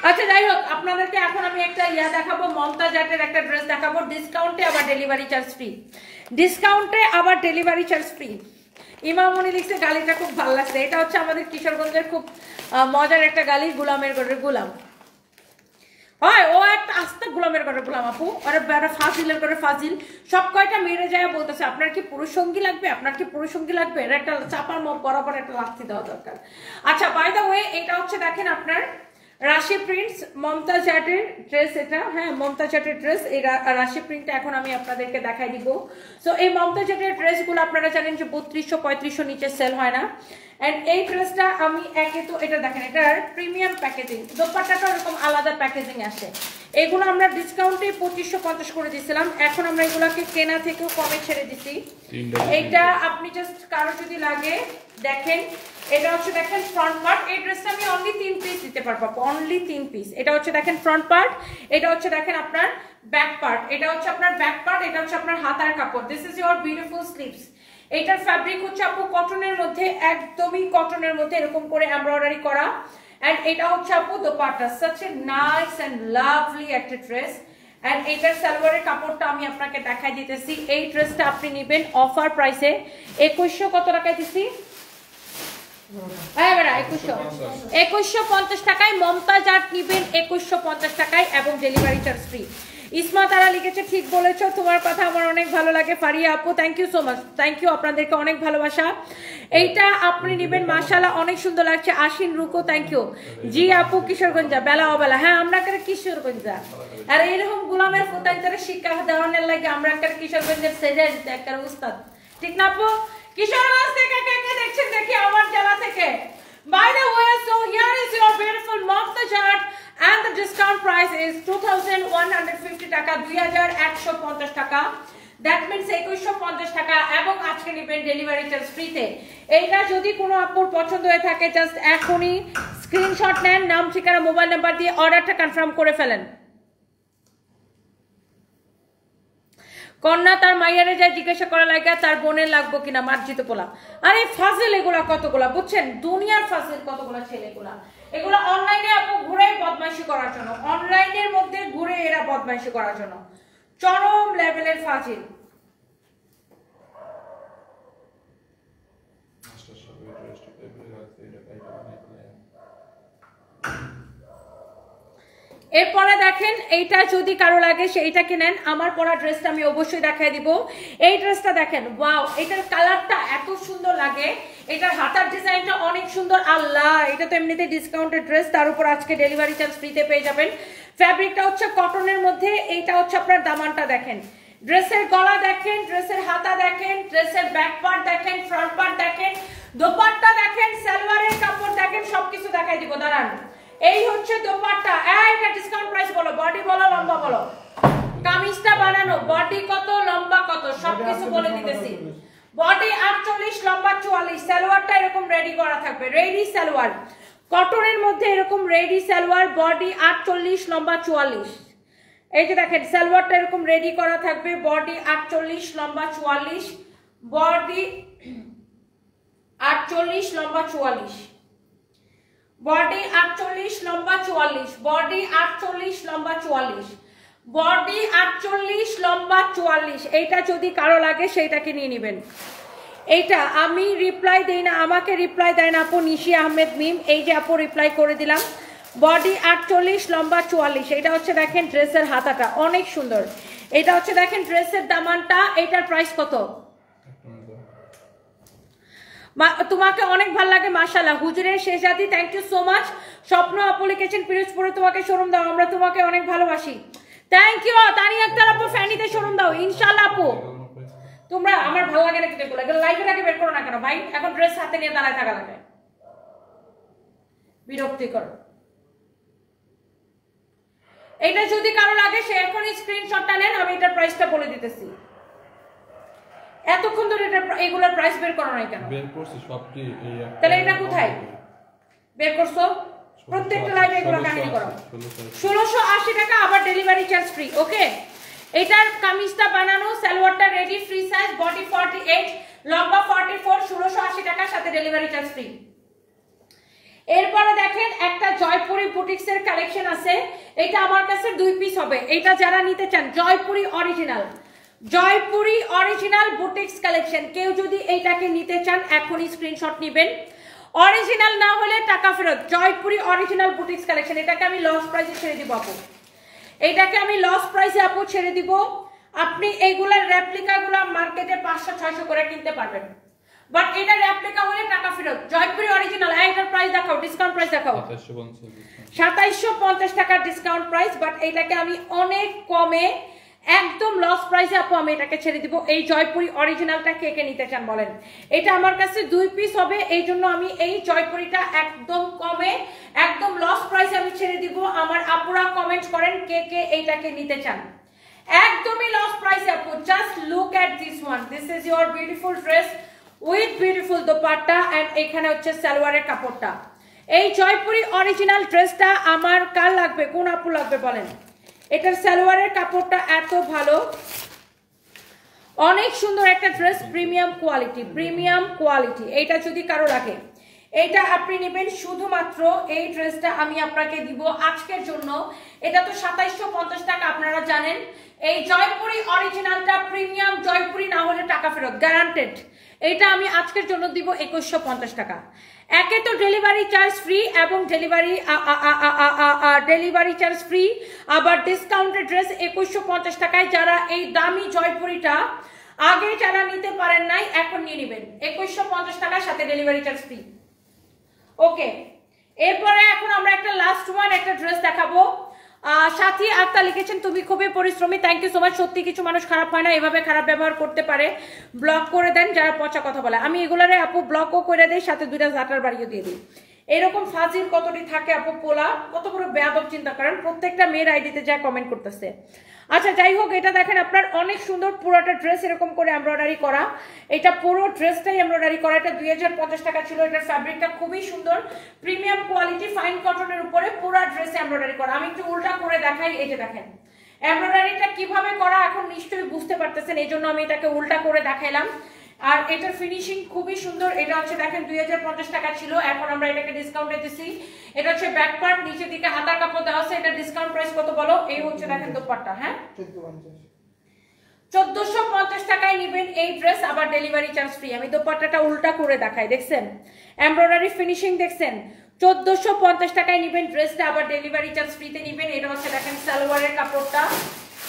আচ্ছা যাই হোক, আপনাদেরকে এখন আমি একটা দেখাবো, মমতাজ আর্টের একটা ড্রেস দেখাবো, ডিসকাউন্টে আবার ডেলিভারি চার্জ ফ্রি, ডিসকাউন্টে আবার ডেলিভারি চার্জ ফ্রি। ইমামনি লিখছে গালিটা খুব ভালো লাগছে, এটা হচ্ছে আমাদের কিশোরগঞ্জের খুব মজার একটা গালি, গোলামের ঘরের গোলাম। হয় ও একটা আস্তে গোলামের ঘরের গোলাম আপু, ওরা ফাজিলের ঘরে ফাজিল। সব কয়টা মেরে যায় বলতেছে আপনার কি পুরুষ সঙ্গী লাগবে, আপনার কি পুরুষ সঙ্গী লাগবে, এর একটা চাপার বরাবর একটা লাথি দেওয়া দরকার। আচ্ছা বাই দ্য ওয়ে, এটা হচ্ছে দেখেন আপনার রাশি প্রিন্টস মমতাজ আর্টের ড্রেস, এটা হ্যাঁ মমতাজ আর্টের ড্রেস। এই রাশি প্রিন্টটা এখন আমি আপনাদেরকে দেখাই দিব। সো এই মমতাজ আর্টের ড্রেসগুলো আপনারা জানেন যে 3200-3500 নিচে সেল হয় না। এন্ড এই ড্রেসটা আমি একে তো এটা দেখেন, এটার প্রিমিয়াম প্যাকেজিং, দোপাট্টাটা এরকম আলাদা প্যাকেজিং আসে। এগুলো আমরা ডিসকাউন্টে 2550 করে দিয়েছিলাম, এখন আমরা এগুলোকে কেনা থেকেও কমে ছেড়ে দিছি। এটা আপনি জাস্ট কারো যদি লাগে দেখেন, এটা হচ্ছে দেখেন ফ্রন্ট পার্ট। এই ড্রেসটা আমি অনলি 3 পিস দিতে পারবো, অনলি 3 পিস। এটা হচ্ছে দেখেন ফ্রন্ট পার্ট, এটা হচ্ছে দেখেন আপনার ব্যাক পার্ট, এটা হচ্ছে আপনার ব্যাক পার্ট, এটা হচ্ছে আপনার হাতার কাপড়। This is your beautiful sleeves. এটার ফ্যাব্রিক হচ্ছে আপু কটনের মধ্যে, একদমই কটনের মধ্যে এরকম করে এমব্রয়ডারি করা। এন্ড এটা হচ্ছে আপু dupatta, such a nice and lovely একটা ড্রেস। এন্ড এইটার সালোয়ারের কাপড়টা আমি আপনাকে দেখাই দিতেছি। এই ড্রেসটা আপনি নেবেন অফার প্রাইসে 2100 কত টাকায় দিছি? 2150 টাকায়। মমতাজ আর্ট নিবেন 2150 টাকায় এবং ডেলিভারি চার্জ ফ্রি। ইসমা তারা লিখেছে ঠিক বলেছো, তোমার কথা আমার অনেক ভালো লাগে। ফারিয়া আপু thank you so much, thank you, আপনাদেরকে অনেক ভালোবাসা। এইটা আপনি নেবেন মাশাআল্লাহ অনেক সুন্দর লাগছে। আশিন রুকো থ্যাংক ইউ। জি আপু কিশোরগঞ্জা বেলা অবেলা, হ্যাঁ আমরা করে কিশোরগঞ্জা। আর এরকম গোলামের ফুটাইতে শিক্ষা দেওয়ানোর লাগে আমরা একটা কিশোরগঞ্জের সেজে একটা উস্তাদ, ঠিক না আপু? কিশোরগঞ্জ থেকে কে কে দেখছেন দেখি আমার জেলা থেকে। By the way, so here is your beautiful Mumtaz Art and the discount price is 2150 টাকা, 2150 টাকা। That means 2150 টাকা এবং আজকে নেবেন ডেলিভারি চার্জ ফ্রিতে। এইটা যদি কোনো আপুর পছন্দ হয়ে থাকে জাস্ট এখনই স্ক্রিনশট নেন, নাম ঠিকানা মোবাইল নাম্বার দিয়ে অর্ডারটা কনফার্ম করে ফেলেন। কন্যা তার মাইয়ারে যায় জিজ্ঞাসা করা লাগে তার বোনের লাগবো কিনা মার্জিত পোলা। আরে ফাজিল এগুলা কতগুলা, বুঝছেন? দুনিয়ার ফাজিল কতগুলা ছেলেগুলা। এগুলা অনলাইনে আপু ঘুরে বদমাইশি করার জন্য, অনলাইনের মধ্যে ঘুরে এরা বদমাইশি করার জন্য চরম লেভেলের ফাজিল। এরপরে দেখেন এইটা যদি কারো লাগে সেইটা কিনেন। আমার পরা ড্রেসটা আমি অবশ্যই দেখাই দিব। এই ড্রেসটা দেখেন, ওয়াও, এটার কালারটা এত সুন্দর লাগে, এটার হাতার ডিজাইনটা অনেক সুন্দর। আল্লাহ, এটা তো এমনিতে ডিসকাউন্টেড ড্রেস, তার উপর আজকে ডেলিভারি চার্জ ফ্রিতে পেয়ে যাবেন। ফ্যাব্রিকটা হচ্ছে কটনের মধ্যে, এইটা হচ্ছে আপনার দামানটা দেখেন, ড্রেসের গলা দেখেন, ড্রেসের হাতা দেখেন, ড্রেসের ব্যাক পার্ট দেখেন, ফ্রন্ট পার্ট দেখেন, দোপাট্টা দেখেন, সালোয়ারের কাপড় দেখেন, সবকিছু দেখাই দিব। দাঁড়ান, এই হচ্ছে দোপাট্টা। এটা ডিসকাউন্ট প্রাইস বলো, বডি বলো, লম্বা বলো, কামিজটা বানানো বডি কত লম্বা কত সবকিছু বলে দিতেছি। বডি 48, লম্বা 44, সালোয়ারটা এরকম রেডি করা থাকবে, রেডি সালোয়ার কটনের মধ্যে এরকম রেডি সালোয়ার, বডি 48, লম্বা 44। এই যে দেখেন সালোয়ারটা এরকম রেডি করা থাকবে, বডি 48, লম্বা 44, বডি 48, লম্বা 44, বডি 48, লম্বা 44, বডি 48, লম্বা 44, বডি 48, লম্বা 44। এইটা যদি কারো লাগে সেইটাকে নিয়ে নেবেন। এইটা আমি রিপ্লাই দেই না, আমাকে রিপ্লাই দেয় না আপু নিশি আহমেদ মিম, এই যে আপু রিপ্লাই করে দিলাম। বডি 48, লম্বা 44। এটা হচ্ছে দেখেন ড্রেসের হাতাটা অনেক সুন্দর। এটা হচ্ছে দেখেন ড্রেসের দামানটা। এটার প্রাইস কত? তোমাকে অনেক ভালো লাগে মাশাআল্লাহ। হুজুরের শেজাদি থ্যাংক ইউ সো মাচ। স্বপ্ন আপু লিখেছেন পিরোজপুরে তোমাকে শোরুম দাও, আমরা তোমাকে অনেক ভালোবাসি। Thank you. তানি আক্তার আপু ফ্যানিতে শোরুম দাও ইনশাআল্লাহ। আপু তোমরা আমার ভালো লাগে না কিন্তু এগুলো লাইভের আগে বের করো না কেন ভাই? এখন ড্রেস হাতে নিয়ে দাঁড়ায় থাকা লাগে, বিরক্তিকর। এটা যদি কারো লাগে সে এখনই স্ক্রিনশটটা নেন, আমি এটার প্রাইসটা বলে দিতেছি। এতক্ষণ ধরে এটা এগুলোর প্রাইস বের করো নাই কেন? বের করছি সবটি। তাহলে এটা কোথায় বের করছো? প্রত্যেকটা লাইভে এগুলো কাহিনী করো। 1680 টাকা, আবার ডেলিভারি চার্জ ফ্রি। ওকে, এটার কামিজটা বানানো, সালোয়ারটা রেডি, ফ্রি সাইজ, বডি 48, লম্বা 44, 1680 টাকা, সাথে ডেলিভারি চার্জ ফ্রি। এরপরে দেখেন একটা জয়পুরি বুটিক্সের কালেকশন আছে, এটা আমার কাছে 2 পিস হবে। এটা যারা নিতে চান Jaipuri original, Jaipuri original boutiques collection, কেউ যদি এইটাকে নিতে চান এখনই স্ক্রিনশট নেবেন। অরিজিনাল না হলে টাকা ফেরত। জয়পুরি অরিজিনাল বুটিক্স কালেকশন, এটাকে আমি লস প্রাইসে ছেড়ে দিব আপু, এটাকে আমি লস প্রাইসে আপু ছেড়ে দিব। আপনি এইগুলার রেপ্লিকা গুলা মার্কেটে 500-600 করে কিনতে পারবেন, বাট এটা রেপ্লিকা হলে টাকা ফেরত। জয়পুরি অরিজিনাল, এটার প্রাইস দেখাও, ডিসকাউন্ট প্রাইস দেখাও। 2750 টাকার ডিসকাউন্ট প্রাইস, বাট এটাকে আমি অনেক কমে একদম লস প্রাইসে আপু আমি এটাকে ছেড়ে দিব। এই জয়পুরি অরিজিনালটা কে কে নিতে চান বলেন? এটা আমার কাছে 2 পিস হবে, এই জন্য আমি এই জয়পুরিটা একদম কমে একদম লস প্রাইসে আমি ছেড়ে দিব। আমার আপুরা কমেন্ট করেন কে কে এইটাকে নিতে চান। একদমই লস প্রাইসে আপু। Just look at this one, this is your beautiful dress with beautiful dupatta and এখানে হচ্ছে সালোয়ারের কাপড়টা। এই জয়পুরি অরিজিনাল ড্রেসটা আমার কার লাগবে, কোন আপু লাগবে বলেন? এটার সালোয়ারের কাপড়টা এত ভালো, অনেক সুন্দর একটা dress, premium quality, premium quality. এইটা যদি কারো লাগে এইটা আপনি নেবেন শুধুমাত্র এই ড্রেসটা আমি আপনাকে দিব আজকের জন্য। এটা তো 2750 টাকা, আপনারা জানেন। এই জয়পুরি অরিজিনালটা প্রিমিয়াম জয়পুরি না হলে টাকা ফেরত গ্যারান্টেড। এটা আমি আজকের জন্য দিব 2150 টাকা। একে তো ডেলিভারি চার্জ ফ্রি এবং ডেলিভারি চার্জ ফ্রি, আবার ডিসকাউন্টেড ড্রেস 2150 টাকায়। যারা এই দামি জয়পুরিটা আগে যারা নিতে পারেন নাই এখন নিয়ে নেবেন 2150 টাকার সাথে ডেলিভারি চার্জ ফ্রি। ওকে, এরপরে এখন আমরা একটা লাস্ট ওয়ান একটা ড্রেস দেখাবো। সাথী আক্তা লিখেছেন তুমি খুবই পরিশ্রমী, থ্যাংক ইউ সো মাচ। সত্যি কিছু মানুষ খারাপ হয় না, এভাবে খারাপ ব্যবহার করতে পারে, ব্লক করে দেন যারা পচা কথা বলে। আমি এগুলারে আপু ব্লকও করে দেই, সাথে 2টা জাটার বাড়িও দিয়ে দিই। এরকম ফাজিল কতটি থাকে আপু, পোলা কত বড় বেয়াদব চিন্তা করেন, প্রত্যেকটা মেয়ের আইডিতে যা কমেন্ট করতেছে। আচ্ছা যাই হোক, এটা দেখেন আপনার অনেক সুন্দর পুরোটা ড্রেস এরকম করে এমব্রয়ডারি করা। এটা পুরো ড্রেসটাই এমব্রয়ডারি করা। এটা 2050 টাকা ছিল। এটার ফ্যাব্রিকটা খুবই সুন্দর, প্রিমিয়াম কোয়ালিটি ফাইন কটনের উপরে পুরো ড্রেস এমব্রয়ডারি করা। আমি একটু উল্টা করে দেখাই, এই যে দেখেন এমব্রয়ডারিটা কিভাবে করা এখন নিশ্চয়ই বুঝতে পারতেছেন, এই জন্য আমি এটাকে উল্টা করে দেখাইলাম। আর এটার ফিনিশিং খুবই সুন্দর। এটা হচ্ছে দেখেন 2050 টাকা ছিল, এখন আমরা এটাকে ডিসকাউন্টে দিছি। এটা হচ্ছে ব্যাক পার্ট, নিচের দিকে হাতার কাপড় দেওয়া আছে। এটা ডিসকাউন্ট প্রাইস কত বলো? এই হচ্ছে দেখেন দোপাট্টা, হ্যাঁ 1450 টাকায় নেবেন এই ড্রেস, আবার ডেলিভারি চার্জ ফ্রি। আমি দোপাট্টাটা উল্টা করে দেখাই, দেখছেন এমব্রয়ডারি ফিনিশিং দেখছেন। 1450 টাকায় নেবেন ড্রেসটা, আবার ডেলিভারি চার্জ ফ্রিতে নেবেন। এটা হচ্ছে দেখেন সালোয়ারের কাপড়টা।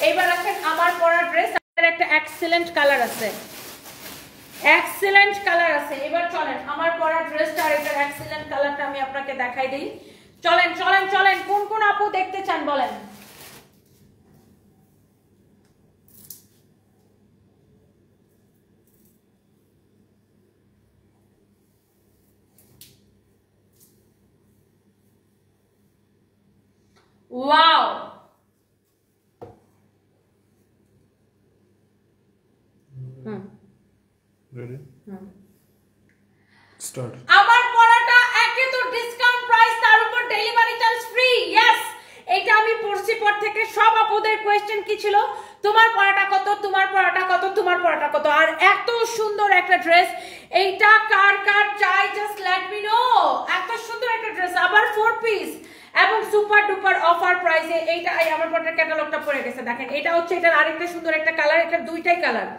এবার আসেন আমার পরা ড্রেস, একটা এক্সেলেন্ট কালার আছে, এক্সেলেন্ট কালার আছে। এবার চলেন আমার পরা ড্রেসটা আর এটার এক্সেলেন্ট কালারটা আমি আপনাকে দেখাই দেই। চলেন চলেন চলেন, কোন কোন আপু দেখতে চান বলেন? Wow, Ready? Start. আমার পড়াটা একে তো ডিসকাউন্ট প্রাইস, তার উপর ডেলিভারি চার্জ ফ্রি। यस, এটা আমি পড়ছি পর থেকে সব আপুদের কোশ্চেন কি ছিল, তোমার পড়াটা কত, তোমার পড়াটা কত, তোমার পড়াটা কত। আর এত সুন্দর একটা ড্রেস, এইটা কার কার চাই জাস্ট লেট মি নো। এত সুন্দর একটা ড্রেস, আবার 4 পিস এবং সুপার ডুপার অফার প্রাইসে। এইটা আমার পড়ার ক্যাটালগটা পড়ে গেছে, দেখেন এটা হচ্ছে এটার আরেকটা সুন্দর একটা কালার। এটা দুইটাই কালার,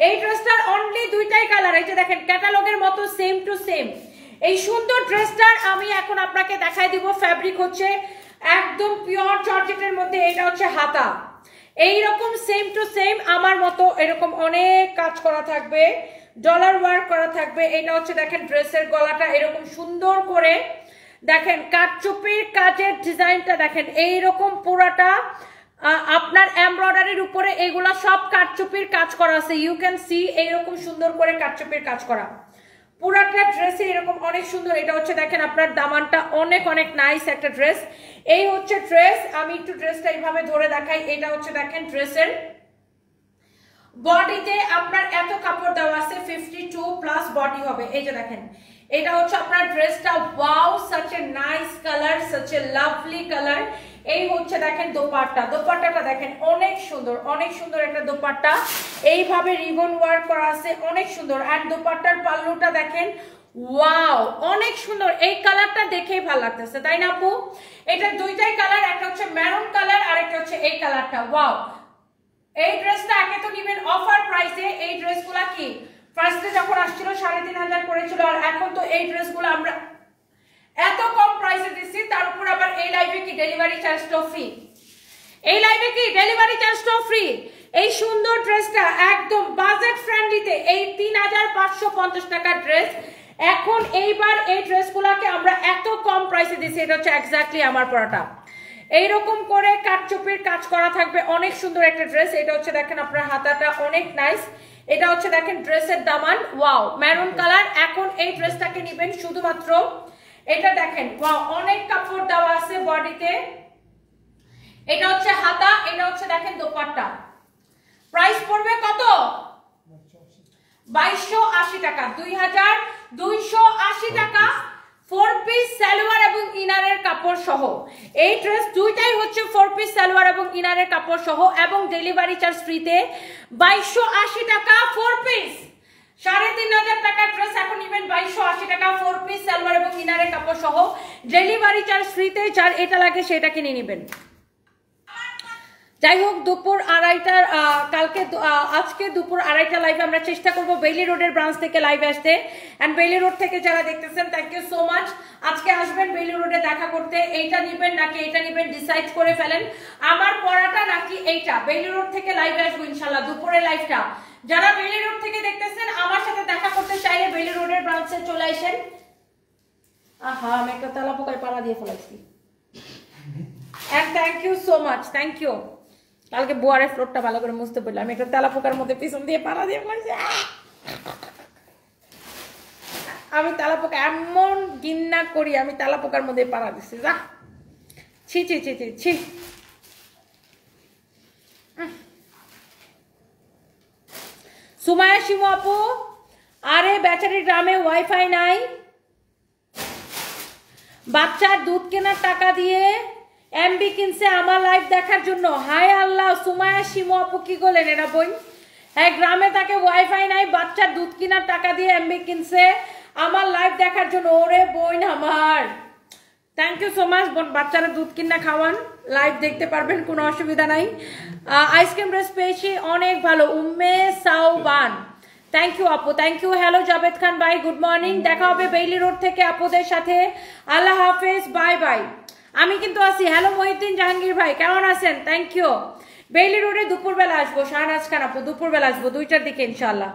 এই ড্রেসটার অনলি দুইটাই কালার। এই যে দেখেন ক্যাটালগের মতো সেম টু সেম। এই সুন্দর ড্রেসটার আমি এখন আপনাকে দেখাই দিব। ফ্যাব্রিক হচ্ছে একদম পিওর জর্জেটের মধ্যে। এটা হচ্ছে হাতা, এইরকম সেম টু সেম আমার মতো এরকম অনেক কাজ করা থাকবে, ডলার ওয়ার্ক করা থাকবে। এটা হচ্ছে দেখেন ড্রেসের গলাটা এরকম সুন্দর করে দেখেন কাটচুপির কাজের ডিজাইনটা দেখেন, এইরকম পুরাটা আপনার এমব্রয়ডারির উপরে এগুলা সব কাটচুপির কাজ করা আছে। ইউ ক্যান সি এইরকম সুন্দর করে কাটচুপির কাজ করা পুরাটা ড্রেসে এরকম অনেক সুন্দর। এটা হচ্ছে দেখেন আপনার দামানটা অনেক অনেক নাইস একটা ড্রেস। এই হচ্ছে ড্রেস, আমি একটু ড্রেসটা এইভাবে ধরে দেখাই। এটা হচ্ছে দেখেন ড্রেসের বডিতে আপনার এত কাপড় দেওয়া আছে, 52 প্লাস বডি হবে। এই যে দেখেন এটা হচ্ছে আপনার ড্রেসটা। Wow, such a nice colour, such a lovely colour. এই হচ্ছে দেখেন দোপাট্টা, দোপাট্টাটা দেখেন অনেক সুন্দর, অনেক সুন্দর একটা দোপাট্টা। এইভাবে রিবন ওয়ার্ক করা আছে, অনেক সুন্দর। আর দোপাট্টার পাল্লুটা দেখেন, ওয়াও অনেক সুন্দর। এই কালারটা দেখেই ভালো লাগতেছে, তাই না আপু? এটা দুইটাই কালার, একটা হচ্ছে মেরুন কালার আর একটা হচ্ছে এই কালারটা। ওয়াও, এই ড্রেসটা একে তো নিবেন অফার প্রাইসে। এই ড্রেসগুলা কি ফার্স্টে যখন আসছিল 3500 করেছিল, আর এখন তো এই ড্রেসগুলো আমরা এত কম প্রাইসে দিচ্ছি। তার উপর আবার এই লাইভে কি ডেলিভারি চার্জটাও ফ্রি, এই লাইভে কি ডেলিভারি চার্জটাও ফ্রি। এই সুন্দর ড্রেসটা একদম বাজেট ফ্রেন্ডলিতে, এই 3550 টাকার ড্রেস এখন এইবার এই ড্রেসগুলোকে আমরা এত কম প্রাইসে দিচ্ছি। এটা হচ্ছে এক্স্যাক্টলি আমার পরাটা, এইরকম করে কাটচুপির কাজ করা থাকবে, অনেক সুন্দর একটা ড্রেস। এটা হচ্ছে দেখেন আপনার হাতাটা অনেক নাইস। এটা হচ্ছে দেখেন ড্রেসের দামান, ওয়াও মেরুন কালার। এখন এই ড্রেসটাকে নেবেন শুধুমাত্র, এটা দেখেন ওয়াও অনেক কাপড় দেওয়া আছে বডিতে। এটা হচ্ছে হাতা, এটা হচ্ছে দেখেন দোপাট্টা। প্রাইস পড়বে কত? 2280 টাকা, 2280 টাকা। 4 পিস সালোয়ার এবং ইনারের কাপড় সহ এই ড্রেস দুইটাই হচ্ছে 4 পিস সালোয়ার এবং ইনারের কাপড় সহ, এবং ডেলিভারি চার্জ ফ্রিতে। 2280 টাকা 4 পিস, 3500 টাকার ড্রেস এখন নেবেন 2280 টাকা 4 পিস সালোয়ার এবং ইনারের কাপড় সহ ডেলিভারি চার্জ ফ্রিতে, যার এটা লাগে সেটা কিনে নেবেন। যাই হোক দুপুর 2:30টার আজকে দুপুর 2:30টা লাইভে আমরা চেষ্টা করব বেইলি রোডের ব্রাঞ্চ থেকে লাইভে আসতে। এন্ড বেইলি রোড থেকে যারা দেখতেছেন থ্যাংক ইউ সো মাচ। আজকে আসবেন বেইলি রোডে দেখা করতে। এইটা নেবেন নাকি এইটা নেবেন ডিসাইড করে ফেলেন, আমার পড়াটা নাকি এইটা। বেইলি রোড থেকে লাইভে আসবো ইনশাআল্লাহ দুপুরে লাইভটা। যারা বেইলি রোড থেকে দেখতেছেন আমার সাথে দেখা করতে চাইলে বেইলি রোডের ব্রাঞ্চে চলে আসেন। আহা আমি একটা তালা পোকায় পাড়া দিয়ে ফেলাইছি। And thank you so much, thank you. কালকে বোয়ারের ফ্লোরটা ভালো করে মুছতে বললাম, আমি একটা তেলা পোকার মধ্যে পিছন দিয়ে পাড়া দিয়ে ফেলাইছি। আমি তেলা পোকা এমন ঘৃণা করি, আমি তেলা পোকার মধ্যে পাড়া দিচ্ছি। যা ছি ছি ছি ছি ছি। সুমায়া শিমু আপু, আরে বেচারি গ্রামে ওয়াইফাই নাই, বাচ্চার দুধ কেনার টাকা দিয়ে এমবি কিনছে আমার লাইভ দেখার জন্য। হায় আল্লাহ, সুমায়া শিমু আপু কি করলেন এরা বোন? হ্যাঁ গ্রামে তাকে ওয়াইফাই নাই, বাচ্চার দুধ কেনার টাকা দিয়ে এমবি কিনছে আমার লাইভ দেখার জন্য। ওরে বোন আমার, থ্যাংক ইউ সো মাচ বোন। বাচ্চারা দুধ কিনা খাওয়ান, লাইভ দেখতে পারবেন, কোনো অসুবিধা নাই। আইসক্রিম ড্রেস পেয়েছি অনেক ভালো, উম্মে সাউবান, থ্যাংক ইউ আপু, থ্যাংক ইউ। হ্যালো জাভেদ খান ভাই, গুড মর্নিং। দেখা হবে বেইলি রোড থেকে আপুদের সাথে। আল্লাহ হাফেজ, বাই বাই। আমি কিন্তু আছি। হ্যালো মহিউদ্দিন জাহাঙ্গীর ভাই, কেমন আছেন? Thank you. বেইলি রোডে দুপুরবেলা আসবো, শাহনাজ খান আপু দুপুরবেলা আসবো 2টার দিকে ইনশাআল্লাহ।